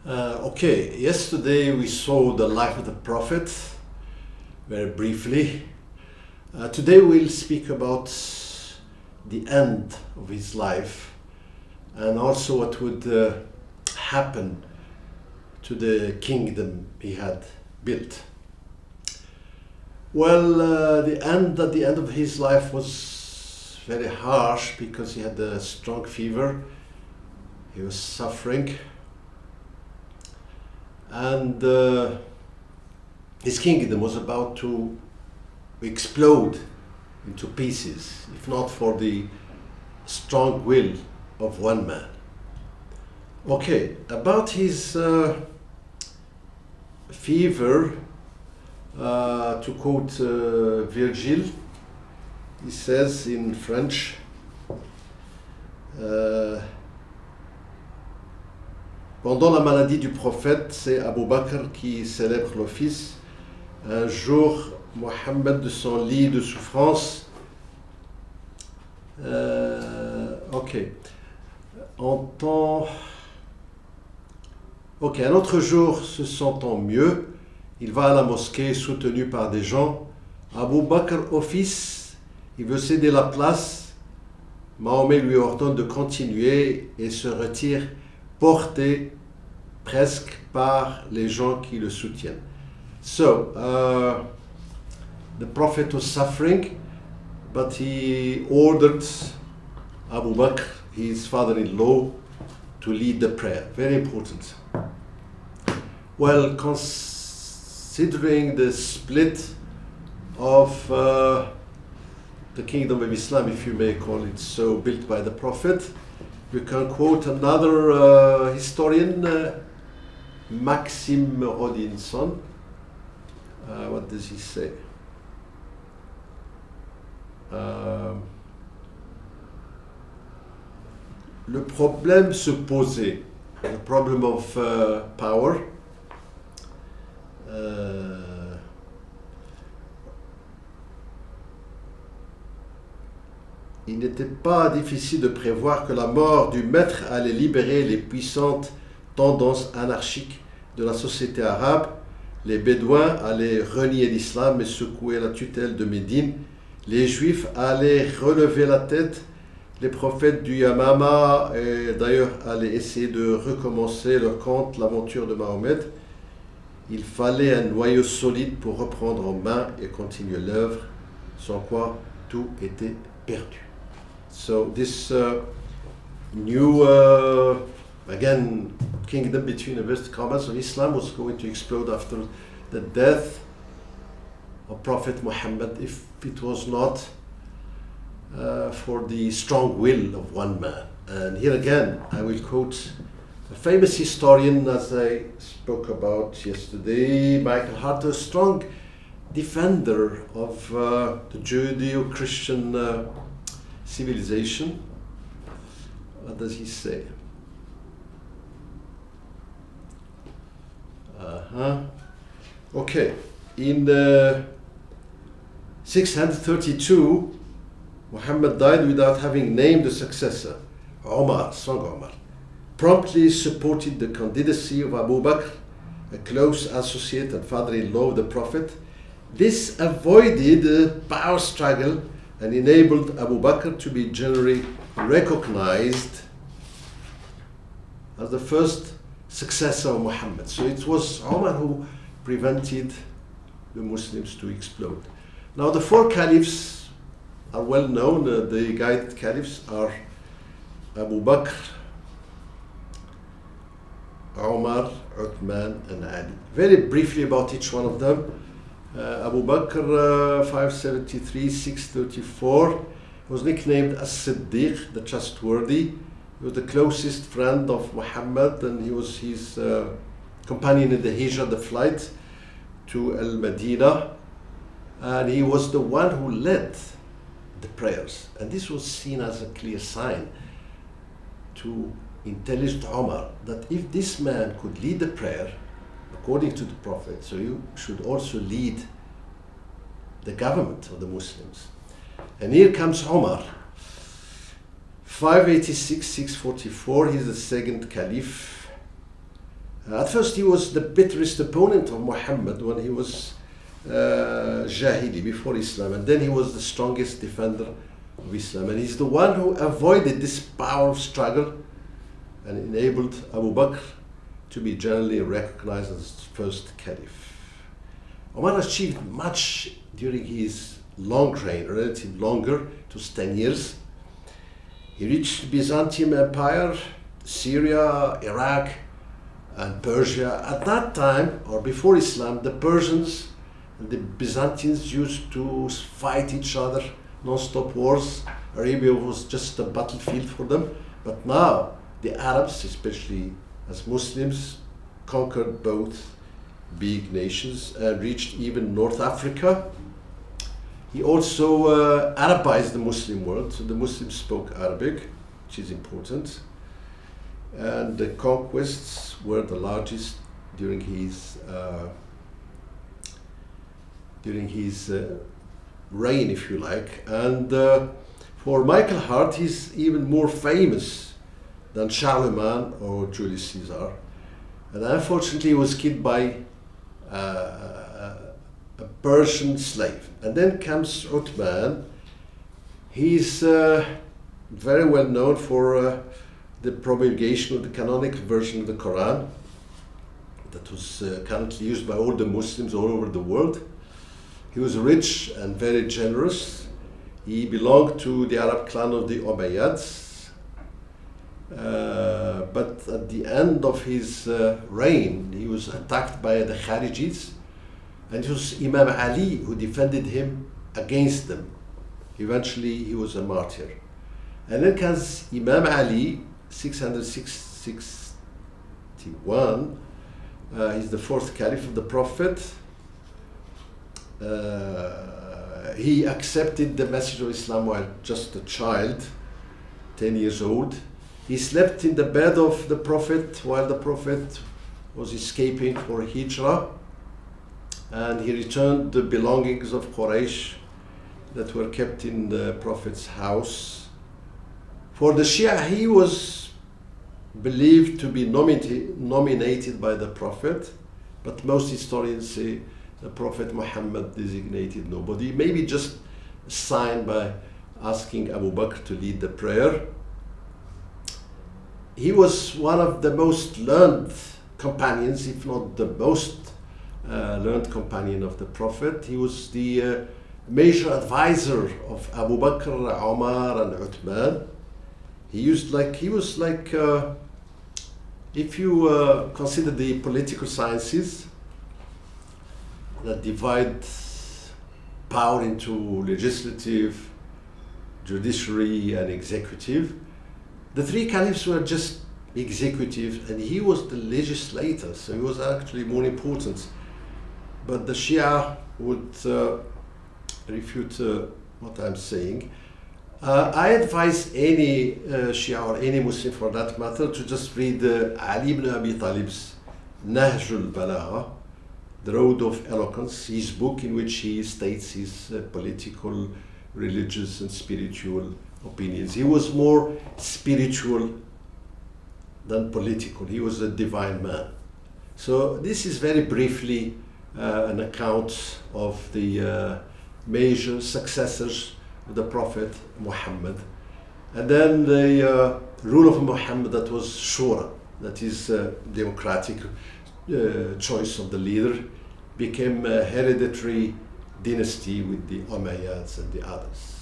Okay, yesterday we saw the life of the Prophet very briefly. Today we'll speak about the end of his life and also what would happen to the kingdom he had built. Well, at the end of his life was very harsh because he had a strong fever. He was suffering, and his kingdom was about to explode into pieces, if not for the strong will of one man. Okay, about his fever, to quote Virgile, he says in French, pendant la maladie du prophète, c'est Abu Bakr qui célèbre l'office. Un jour, Mohammed de son lit de souffrance. Un autre jour, se sentant mieux, il va à la mosquée soutenu par des gens. Abu Bakr office, il veut céder la place. Mahomet lui ordonne de continuer et se retire porté presque par les gens qui le soutiennent. So, the Prophet was suffering, but he ordered Abu Bakr, his father-in-law, to lead the prayer. Very important. Well, considering the split of the kingdom of Islam, if you may call it so, built by the Prophet, we can quote another historian, Maxime Rodinson. What does he say? Le problème se posait, the problem of power. Il n'était pas difficile de prévoir que la mort du maître allait libérer les puissantes tendances anarchiques de la société arabe. Les Bédouins allaient renier l'islam et secouer la tutelle de Médine. Les Juifs allaient relever la tête. Les prophètes du Yamama, d'ailleurs, allaient essayer de recommencer leur conte, l'aventure de Mahomet. Il fallait un noyau solide pour reprendre en main et continuer l'œuvre, sans quoi tout était perdu. So this new, again, kingdom between the West Commerce of Islam was going to explode after the death of Prophet Muhammad, if it was not for the strong will of one man. And here again, I will quote a famous historian, as I spoke about yesterday, Michael Hart, a strong defender of the Judeo-Christian civilization. What does he say? Okay, in 632, Muhammad died without having named a successor. Omar, son Omar, promptly supported the candidacy of Abu Bakr, a close associate and father-in-law of the Prophet. This avoided a power struggle and enabled Abu Bakr to be generally recognized as the first successor of Muhammad. So it was Umar who prevented the Muslims to explode. Now the four caliphs are well known. The guided caliphs are Abu Bakr, Umar, Uthman, and Ali. Very briefly about each one of them. Abu Bakr, 573-634, was nicknamed As-Siddiq, the trustworthy. He was the closest friend of Muhammad, and he was his companion in the Hijrah, the flight to Al-Madinah. And he was the one who led the prayers. And this was seen as a clear sign to intelligent Umar that if this man could lead the prayer according to the Prophet, so you should also lead the government of the Muslims. And here comes Umar, 586-644, he's the second caliph. At first he was the bitterest opponent of Muhammad when he was Jahili, before Islam, and then he was the strongest defender of Islam, and he's the one who avoided this power of struggle and enabled Abu Bakr to be generally recognized as first caliph. Umar achieved much during his long reign, relatively longer, it was 10 years. He reached the Byzantium Empire, Syria, Iraq, and Persia. At that time, or before Islam, the Persians and the Byzantines used to fight each other, non-stop wars. Arabia was just a battlefield for them. But now, the Arabs, especially as Muslims, conquered both big nations and reached even North Africa. He also Arabized the Muslim world, so the Muslims spoke Arabic, which is important. And the conquests were the largest during his reign, if you like. And for Michael Hart, he's even more famous than Charlemagne or Julius Caesar. And unfortunately, he was killed by a Persian slave. And then comes Uthman. He's very well known for the promulgation of the canonical version of the Quran that was currently used by all the Muslims all over the world. He was rich and very generous. He belonged to the Arab clan of the Umayyads. But at the end of his reign, he was attacked by the Kharijids, and it was Imam Ali who defended him against them. Eventually, he was a martyr. And then comes Imam Ali, 661. He's the fourth caliph of the Prophet. He accepted the message of Islam while just a child, 10 years old. He slept in the bed of the Prophet while the Prophet was escaping for Hijrah, and he returned the belongings of Quraysh that were kept in the Prophet's house. For the Shia, he was believed to be nominated by the Prophet, but most historians say the Prophet Muhammad designated nobody, maybe just signed by asking Abu Bakr to lead the prayer. He was one of the most learned companions, if not the most learned companion of the Prophet. He was the major advisor of Abu Bakr, Umar, and Uthman. He was like if you consider the political sciences that divide power into legislative, judiciary, and executive, the three caliphs were just executive, and he was the legislator, so he was actually more important. But the Shia would refute what I'm saying. I advise any Shia or any Muslim for that matter to just read Ali ibn Abi Talib's Nahjul Balagha, The Road of Eloquence, his book in which he states his political, religious, and spiritual opinions. He was more spiritual than political. He was a divine man. So this is very briefly an account of the major successors of the Prophet Muhammad. And then the rule of Muhammad, that was Shura, that is democratic choice of the leader, became a hereditary dynasty with the Umayyads and the others.